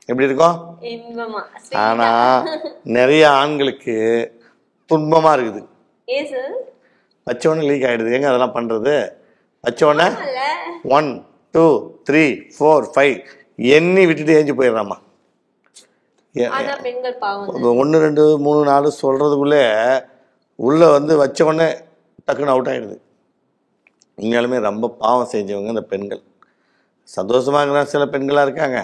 எப்படி இருக்கும்? இன்பமா ஆனா நிறைய ஆண்களுக்கு துன்பமா இருக்குது. வச்சோடனே லீக் ஆயிடுது. எங்க அதெல்லாம் பண்றது? வச்சோடனே 1 2 3 4 5 எண்ணி விட்டுட்டு ஏஞ்சி போயிடுறாமா. 1 2 3 4 சொல்றதுக்குள்ளே உள்ள வந்து வச்ச உடனே டக்குன்னு அவுட் ஆயிடுது. உண்மையாலுமே ரொம்ப பாவம் செஞ்சவங்க இந்த பெண்கள். சந்தோஷமா இருக்கிற சில பெண்களா இருக்காங்க,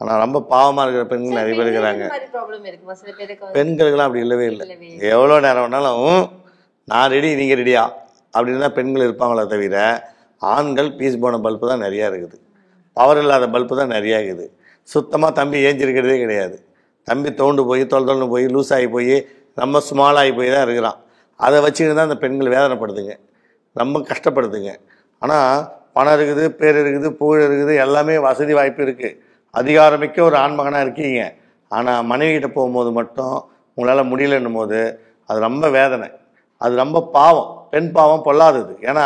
ஆனா ரொம்ப பாவமா இருக்கிற பெண்கள் நிறைய பேர் இருக்கிறாங்க. பெண்களுக்கெல்லாம் அப்படி இல்லவே இல்லை. எவ்வளோ நேரம் வேணாலும் நான் ரெடி நீங்க ரெடியா அப்படின்னு தான் பெண்கள் இருப்பாங்களே தவிர, ஆண்கள் பீஸ் போன பல்பு தான் நிறையா இருக்குது, பவர் இல்லாத பல்பு தான் நிறையா இருக்குது. சுத்தமாக தம்பி ஏஞ்சிருக்கிறதே கிடையாது. தம்பி தோண்டு போய் தொலைந்து போய் லூஸ் ஆகி போய் ரொம்ப ஸ்மால் ஆகி போய் தான் இருக்கிறான். அதை வச்சுக்கிட்டு தான் அந்த பெண்கள் வேதனைப்படுதுங்க, ரொம்ப கஷ்டப்படுதுங்க. ஆனால் பணம் இருக்குது, பேர் இருக்குது, புகழ் இருக்குது, எல்லாமே வசதி வாய்ப்பு இருக்குது, அதிகாரமிக்க ஒரு ஆண்மகனாக இருக்கீங்க. ஆனால் மனைவிகிட்ட போகும்போது மட்டும் உங்களால் முடியலன்னும் போது அது ரொம்ப வேதனை, அது ரொம்ப பாவம். பெண் பாவம் பொல்லாதது. ஏன்னா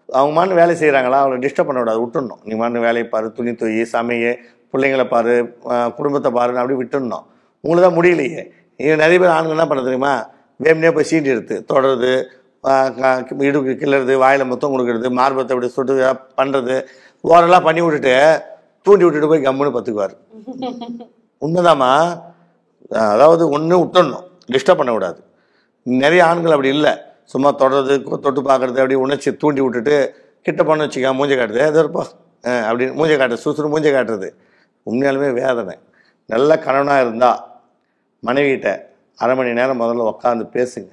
அவங்க மாட்டு வேலை செய்கிறாங்களா, அவங்களை டிஸ்டர்ப் பண்ண விடாது, விட்டுடணும். நீ மாட்டு வேலையை பாரு, துணி தொய், சமைய, பிள்ளைங்களை பாரு, குடும்பத்தை பாருன்னு அப்படி விட்டுடணும். உங்களுக்கு தான் முடியலையே. இங்கே நிறைய பேர் ஆண்கள் என்ன பண்ண தெரியுமா, வேம்னே போய் சீண்டி எடுத்து தொடருது, இடுக்கு கிளறது, வாயில் மொத்தம் கொடுக்கறது, மார்பத்தை அப்படி சுட்டு பண்ணுறது, ஓரெல்லாம் பண்ணி விட்டுட்டு தூண்டி விட்டுட்டு போய் கம்முன்னு பத்துக்குவார். உண்மைதாம்மா. அதாவது ஒன்று விட்டுடணும், டிஸ்டர்ப் பண்ணக்கூடாது. நிறைய ஆண்கள் அப்படி இல்லை, சும்மா தொடர்றது, தொட்டு பார்க்குறது, அப்படி உணர்ச்சி தூண்டி விட்டுட்டு கிட்ட பண்ண வச்சுக்கா மூஞ்சை காட்டுது, எதோ இருப்பா அப்படின்னு மூஞ்சை காட்டுறது, சுசுறு மூஞ்சை காட்டுறது. உண்மையாலுமே வேதனை. நல்ல கணவனாக இருந்தால் மனைவிகிட்ட 1/2 மணி நேரம் முதல்ல உட்காந்து பேசுங்க.